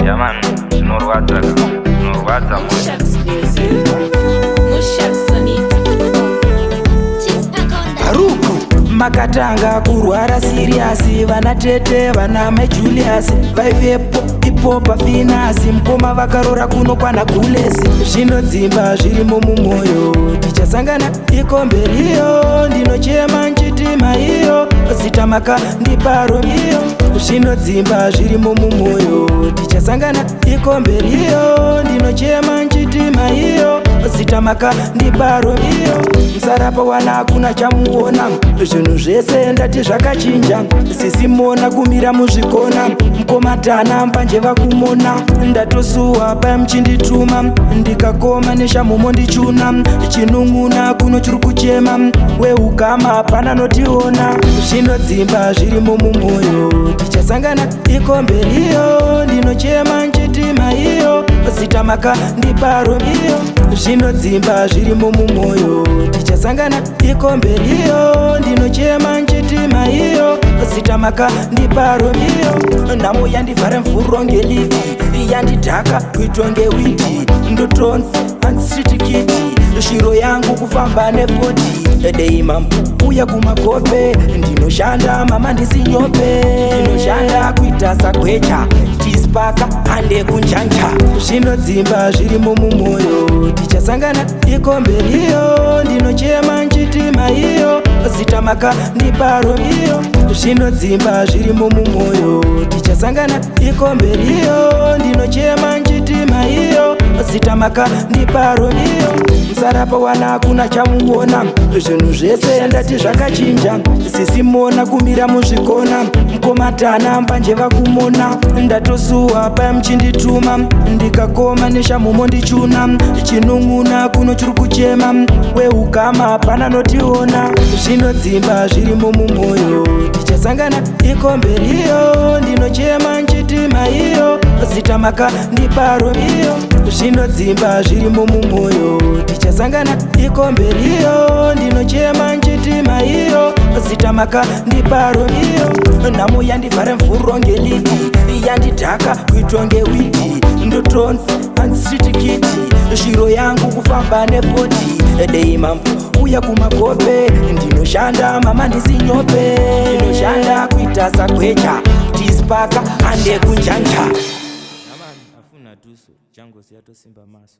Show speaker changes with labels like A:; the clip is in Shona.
A: Yaman, zvinorwadza
B: makatanga kurwara siriasi, vana Tete vana mai Julius vaivepo ipopa Finasi, mukoma vakarora kuno kwana Gulesi. Zvinodzimba zvirimo mumwoyo, tichasangana ikomberiyo, ndinochema nchitima iyo, zitamaka ndipa Romeo. Zvinodzimba zvirimo mumwoyo, tichasangana ikomberiyo, ndinochema nchitima iyo, zitamaka ndipa Romeo. Msarapa wana hakuna chamuona, zvinhu zvese ndati zvakachinja, sisimona kumira muzvikona, mukomatana mbanje vakumona. Ndatosuwa paya muchindituma, ndikakoma neshamumo ndichuna, chinun'una kuno chiri kuchema, weukama hapana notiona. Zvinodzimba zvirimo mumwoyo, tichasangana ikomberiyo, ndinochema nchitima iyo, zitamaka ndipa Romeo. Zvinodzimba zvirimo mumwoyo, tichasangana ikomberiyo, ndinochema nchitima iyo, zitamaka ndipa Romeo. Nhamo yandivhara mvuro ngeliti, yandidhaka kuitwa ngewiti, ndotonzi handisitikiti, shiro yangu kufamba nepoti. Dei mambo uya kumakope, ndinoshanda mama ndisinyope, ndinoshanda kuita sagwecha, tispaka hande kunjanja. Zvinodzimba zvirimo mumwoyo, tichasangana ikomberiyo, ndinochema nchitima iyo, zitamaka ndipa Romeo. Zvinodzimba zvirimo mumwoyo, tichasangana ikomberiyo, ndinochema nchitima iyo, zitamaka ndipa Romeo. Msarapa wana hakuna chamuona, zvinhu zvese ndati zvakachinja, sisimona kumira muzvikona, mukomatana mbanje vakumona. Ndatosuwa paya muchindituma, ndikakoma neshamumo ndichuna, chinun'una kuno chiri kuchema, weukama hapana notiona. Zvinodzimba zvirimo mumwoyo, tichasangana ikomberiyo, ndinochema nchitima iyo, zitamaka ndipa Romeo. Zvinodzimba zvirimo mumwoyo, tichasangana ikomberiyo, ndinochema nchitima iyo, zitamaka ndipa Romeo. Nhamo yandivhara mvuro ngeliti, yandidhaka kuitwa ngewiti, ndotonzi handisitikiti, shiro yangu kufamba nepoti. Dei mambo uya kumakope, ndinoshanda mama ndisinyope, ndinoshanda kuita sagwecha, tispaka hande kunjanja.
A: Afuna tuso chango siyatosimba maso.